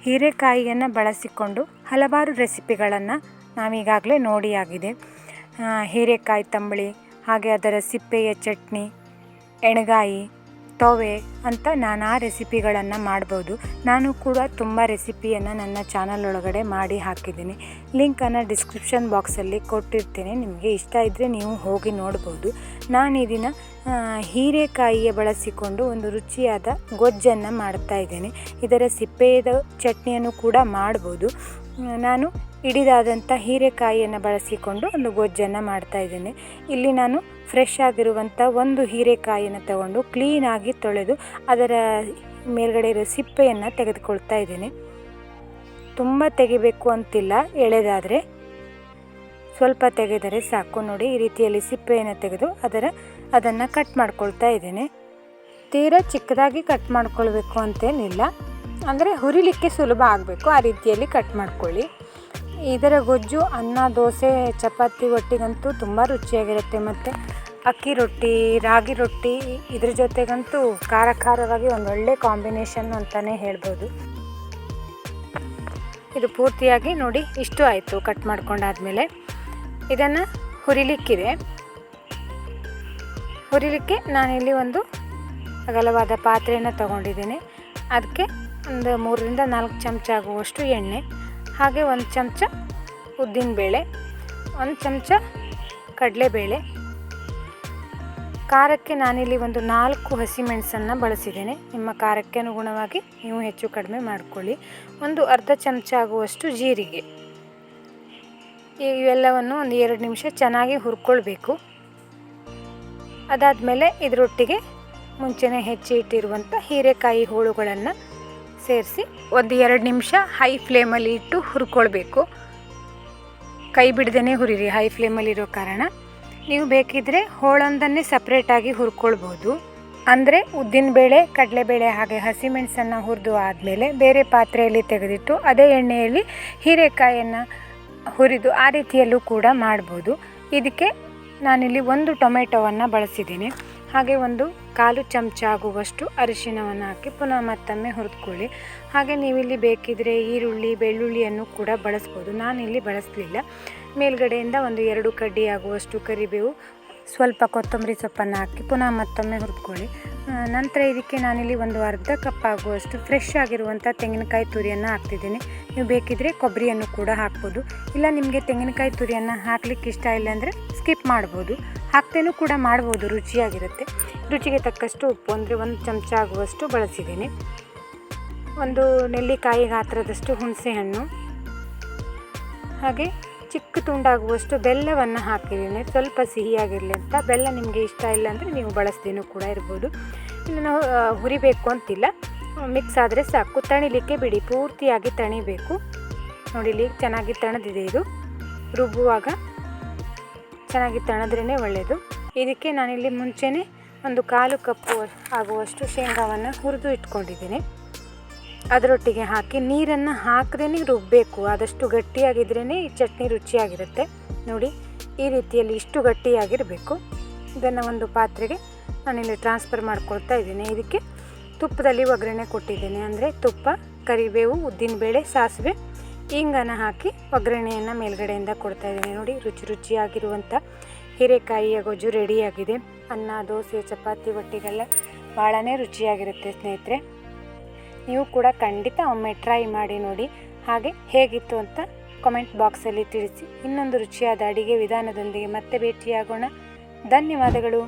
ಹೀರೆಕಾಯಿಯನ್ನು ಬಳಸಿಕೊಂಡು ಹಲವಾರು ರೆಸಿಪಿಗಳನ್ನು ನಾವೀಗಾಗಲೇ ನೋಡಿಯಾಗಿದೆ. ಹೀರೆಕಾಯಿ ತಂಬಳಿ, ಹಾಗೆ ಅದರ ಸಿಪ್ಪೆಯ ಚಟ್ನಿ, ಎಣ್ಗಾಯಿ, ತೊವೆ ಅಂತ ನಾನಾ ರೆಸಿಪಿಗಳನ್ನು ಮಾಡ್ಬೋದು. ನಾನು ಕೂಡ ತುಂಬ ರೆಸಿಪಿಯನ್ನು ನನ್ನ ಚಾನಲ್ ಒಳಗಡೆ ಮಾಡಿ ಹಾಕಿದ್ದೀನಿ. ಲಿಂಕನ್ನು ಡಿಸ್ಕ್ರಿಪ್ಷನ್ ಬಾಕ್ಸಲ್ಲಿ ಕೊಟ್ಟಿರ್ತೀನಿ, ನಿಮಗೆ ಇಷ್ಟ ಇದ್ದರೆ ನೀವು ಹೋಗಿ ನೋಡ್ಬೋದು. ನಾನು ಇದನ್ನು ಹೀರೆಕಾಯಿಯ ಬಳಸಿಕೊಂಡು ಒಂದು ರುಚಿಯಾದ ಗೊಜ್ಜನ್ನು ಮಾಡ್ತಾಯಿದ್ದೇನೆ. ಇದರ ಸಿಪ್ಪೆಯ ಚಟ್ನಿಯನ್ನು ಕೂಡ ಮಾಡ್ಬೋದು. ನಾನು ಇಡಿದಾದಂಥ ಹೀರೆಕಾಯಿಯನ್ನು ಬಳಸಿಕೊಂಡು ಒಂದು ಗೊಜ್ಜನ್ನು ಮಾಡ್ತಾಯಿದ್ದೇನೆ. ಇಲ್ಲಿ ನಾನು ಫ್ರೆಶ್ ಆಗಿರುವಂಥ ಒಂದು ಹೀರೆಕಾಯಿಯನ್ನು ತಗೊಂಡು ಕ್ಲೀನಾಗಿ ತೊಳೆದು ಅದರ ಮೇಲ್ಗಡೆ ಇರೋ ಸಿಪ್ಪೆಯನ್ನು ತೆಗೆದುಕೊಳ್ತಾ ಇದ್ದೇನೆ. ತುಂಬ ತೆಗಿಬೇಕು ಅಂತಿಲ್ಲ, ಎಳೆದಾದರೆ ಸ್ವಲ್ಪ ತೆಗೆದರೆ ಸಾಕು. ನೋಡಿ, ಈ ರೀತಿಯಲ್ಲಿ ಸಿಪ್ಪೆಯನ್ನು ತೆಗೆದು ಅದನ್ನು ಕಟ್ ಮಾಡ್ಕೊಳ್ತಾ ಇದ್ದೇನೆ. ತೀರಾ ಚಿಕ್ಕದಾಗಿ ಕಟ್ ಮಾಡ್ಕೊಳ್ಬೇಕು ಅಂತೇನಿಲ್ಲ, ಅಂದರೆ ಹುರಿಲಿಕ್ಕೆ ಸುಲಭ ಆಗಬೇಕು ಆ ರೀತಿಯಲ್ಲಿ ಕಟ್ ಮಾಡ್ಕೊಳ್ಳಿ. ಇದರ ಗೊಜ್ಜು ಅನ್ನ, ದೋಸೆ, ಚಪಾತಿ ಒಟ್ಟಿಗಂತೂ ತುಂಬ ರುಚಿಯಾಗಿರುತ್ತೆ. ಮತ್ತು ಅಕ್ಕಿ ರೊಟ್ಟಿ, ರಾಗಿ ರೊಟ್ಟಿ ಇದ್ರ ಜೊತೆಗಂತೂ ಖಾರವಾಗಿ ಒಂದೊಳ್ಳೆ ಕಾಂಬಿನೇಷನ್ ಅಂತಲೇ ಹೇಳ್ಬೋದು. ಇದು ಪೂರ್ತಿಯಾಗಿ ನೋಡಿ ಇಷ್ಟು ಆಯಿತು ಕಟ್ ಮಾಡ್ಕೊಂಡಾದಮೇಲೆ. ಇದನ್ನು ಹುರಿಲಿಕ್ಕೆ ನಾನಿಲ್ಲಿ ಒಂದು ಅಗಲವಾದ ಪಾತ್ರೆಯನ್ನು ತಗೊಂಡಿದ್ದೀನಿ. ಅದಕ್ಕೆ ಒಂದು 3ರಿಂದ 4 ಚಮಚ ಆಗುವಷ್ಟು ಎಣ್ಣೆ, ಹಾಗೆ 1 ಚಮಚ ಉದ್ದಿನಬೇಳೆ, 1 ಚಮಚ ಕಡಲೆಬೇಳೆ. ಖಾರಕ್ಕೆ ನಾನಿಲ್ಲಿ ಒಂದು 4 ಹಸಿಮೆಣಸನ್ನು ಬಳಸಿದ್ದೇನೆ. ನಿಮ್ಮ ಖಾರಕ್ಕೆ ಅನುಗುಣವಾಗಿ ನೀವು ಹೆಚ್ಚು ಕಡಿಮೆ ಮಾಡಿಕೊಳ್ಳಿ. ಒಂದು ಅರ್ಧ ಚಮಚ ಆಗುವಷ್ಟು ಜೀರಿಗೆ. ಇವೆಲ್ಲವನ್ನು ಒಂದು 2 ನಿಮಿಷ ಚೆನ್ನಾಗಿ ಹುರ್ಕೊಳ್ಬೇಕು. ಅದಾದಮೇಲೆ ಇದರೊಟ್ಟಿಗೆ ಮುಂಚೆನೇ ಹೆಚ್ಚಿ ಇಟ್ಟಿರುವಂಥ ಹೀರೆಕಾಯಿ ಹೋಳುಗಳನ್ನು ಸೇರಿಸಿ ಒಂದು 2 ನಿಮಿಷ ಹೈ ಫ್ಲೇಮಲ್ಲಿ ಇಟ್ಟು ಹುರ್ಕೊಳ್ಬೇಕು. ಕೈ ಬಿಡದೇ ಹುರಿರಿ, ಹೈ ಫ್ಲೇಮಲ್ಲಿ ಇರೋ ಕಾರಣ. ನೀವು ಬೇಕಿದ್ದರೆ ಹೋಳೊಂದನ್ನೇ ಸಪ್ರೇಟಾಗಿ ಹುರ್ಕೊಳ್ಬೋದು. ಅಂದರೆ ಉದ್ದಿನಬೇಳೆ, ಕಡಲೆಬೇಳೆ ಹಾಗೆ ಹಸಿಮೆಣಸನ್ನು ಹುರಿದು ಆದಮೇಲೆ ಬೇರೆ ಪಾತ್ರೆಯಲ್ಲಿ ತೆಗೆದಿಟ್ಟು ಅದೇ ಎಣ್ಣೆಯಲ್ಲಿ ಹೀರೆಕಾಯಿಯನ್ನು ಹುರಿದು ಆ ರೀತಿಯಲ್ಲೂ ಕೂಡ ಮಾಡ್ಬೋದು. ಇದಕ್ಕೆ ನಾನಿಲ್ಲಿ 1 ಟೊಮೆಟೊವನ್ನು ಬಳಸಿದ್ದೀನಿ. ಹಾಗೆ 1/4 ಚಮಚ ಆಗುವಷ್ಟು ಅರಿಶಿಣವನ್ನು ಹಾಕಿ ಪುನಃ ಮತ್ತೊಮ್ಮೆ ಹುರಿದುಕೊಳ್ಳಿ. ಹಾಗೆ ನೀವಿಲ್ಲಿ ಬೇಕಿದ್ದರೆ ಈರುಳ್ಳಿ, ಬೆಳ್ಳುಳ್ಳಿಯನ್ನು ಕೂಡ ಬಳಸ್ಬೋದು. ನಾನಿಲ್ಲಿ ಬಳಸಲಿಲ್ಲ. ಮೇಲ್ಗಡೆಯಿಂದ 1-2 ಕಡ್ಡಿ ಆಗುವಷ್ಟು ಕರಿಬೇವು, ಸ್ವಲ್ಪ ಕೊತ್ತಂಬರಿ ಸೊಪ್ಪನ್ನು ಹಾಕಿ ಪುನಃ ಮತ್ತೊಮ್ಮೆ ಹುರಿದುಕೊಳ್ಳಿ. ನಂತರ ಇದಕ್ಕೆ ನಾನಿಲ್ಲಿ ಒಂದು ಅರ್ಧ ಕಪ್ ಆಗುವಷ್ಟು ಫ್ರೆಶ್ ಆಗಿರುವಂಥ ತೆಂಗಿನಕಾಯಿ ತುರಿಯನ್ನು ಹಾಕ್ತಿದ್ದೀನಿ. ನೀವು ಬೇಕಿದ್ದರೆ ಕೊಬ್ಬರಿಯನ್ನು ಕೂಡ ಹಾಕ್ಬೋದು. ಇಲ್ಲ ನಿಮಗೆ ತೆಂಗಿನಕಾಯಿ ತುರಿಯನ್ನು ಹಾಕ್ಲಿಕ್ಕೆ ಇಷ್ಟ ಇಲ್ಲ ಅಂದರೆ ಸ್ಕಿಪ್ ಮಾಡ್ಬೋದು, ಹಾಕ್ತೇನೂ ಕೂಡ ಮಾಡ್ಬೋದು, ರುಚಿಯಾಗಿರುತ್ತೆ. ರುಚಿಗೆ ತಕ್ಕಷ್ಟು ಉಪ್ಪು, ಅಂದರೆ 1 ಚಮಚ ಆಗುವಷ್ಟು ಬಳಸಿದ್ದೀನಿ. ಒಂದು ನೆಲ್ಲಿಕಾಯಿ ಗಾತ್ರದಷ್ಟು ಹುಣಸೆಹಣ್ಣು, ಹಾಗೆ ಚಿಕ್ಕ ತುಂಡಾಗುವಷ್ಟು ಬೆಲ್ಲವನ್ನು ಹಾಕಿದ್ದೀನಿ. ಸ್ವಲ್ಪ ಸಿಹಿಯಾಗಿರಲಿ ಅಂತ. ಬೆಲ್ಲ ನಿಮಗೆ ಇಷ್ಟ ಇಲ್ಲ ಅಂದರೆ ನೀವು ಬಳಸ್ದೇನೂ ಕೂಡ ಇರ್ಬೋದು. ಇನ್ನು ನಾವು ಹುರಿಬೇಕು ಅಂತಿಲ್ಲ, ಮಿಕ್ಸ್ ಆದರೆ ಸಾಕು. ತಣಿಲಿಕ್ಕೆ ಬಿಡಿ, ಪೂರ್ತಿಯಾಗಿ ತಣಿಬೇಕು. ನೋಡಿಲಿ ಚೆನ್ನಾಗಿ ತಣದಿದೆ. ಇದು ರುಬ್ಬುವಾಗ ಚೆನ್ನಾಗಿ ತಣದ್ರೇ ಒಳ್ಳೆಯದು. ಇದಕ್ಕೆ ನಾನಿಲ್ಲಿ ಮುಂಚೆನೇ 1/4 ಕಪ್ಪು ಆಗುವಷ್ಟು ಶೇಂಗಾವನ್ನು ಹುರಿದು ಇಟ್ಕೊಂಡಿದ್ದೀನಿ. ಅದರೊಟ್ಟಿಗೆ ಹಾಕಿ ನೀರನ್ನು ಹಾಕದೇ ರುಬ್ಬಬೇಕು. ಆದಷ್ಟು ಗಟ್ಟಿಯಾಗಿದ್ರೇ ಈ ಚಟ್ನಿ ರುಚಿಯಾಗಿರುತ್ತೆ. ನೋಡಿ, ಈ ರೀತಿಯಲ್ಲಿ ಇಷ್ಟು ಗಟ್ಟಿಯಾಗಿರಬೇಕು. ಇದನ್ನು ಒಂದು ಪಾತ್ರೆಗೆ ನಾನಿಲ್ಲಿ ಟ್ರಾನ್ಸ್ಫರ್ ಮಾಡ್ಕೊಳ್ತಾ ಇದ್ದೀನಿ. ಇದಕ್ಕೆ ತುಪ್ಪದಲ್ಲಿ ಒಗ್ಗರಣೆ ಕೊಟ್ಟಿದ್ದೇನೆ. ಅಂದರೆ ತುಪ್ಪ, ಕರಿಬೇವು, ಉದ್ದಿನಬೇಳೆ, ಸಾಸಿವೆ, ಇಂಗನ್ನು ಹಾಕಿ ಒಗ್ಗರಣೆಯನ್ನು ಮೇಲ್ಗಡೆಯಿಂದ ಕೊಡ್ತಾ ಇದ್ದೀನಿ. ನೋಡಿ, ರುಚಿಯಾಗಿರುವಂಥ ಹೀರೆಕಾಯಿಯ ಗೊಜ್ಜು ರೆಡಿಯಾಗಿದೆ. ಅನ್ನ, ದೋಸೆ, ಚಪಾತಿ ಒಟ್ಟಿಗೆಲ್ಲ ಭಾಳನೇ ರುಚಿಯಾಗಿರುತ್ತೆ ಸ್ನೇಹಿತರೆ. ನೀವು ಕೂಡ ಖಂಡಿತ ಒಮ್ಮೆ ಟ್ರೈ ಮಾಡಿ ನೋಡಿ. ಹಾಗೆ ಹೇಗಿತ್ತು ಅಂತ ಕಾಮೆಂಟ್ ಬಾಕ್ಸಲ್ಲಿ ತಿಳಿಸಿ. ಇನ್ನೊಂದು ರುಚಿಯಾದ ಅಡಿಗೆ ವಿಧಾನದೊಂದಿಗೆ ಮತ್ತೆ ಭೇಟಿಯಾಗೋಣ. ಧನ್ಯವಾದಗಳು.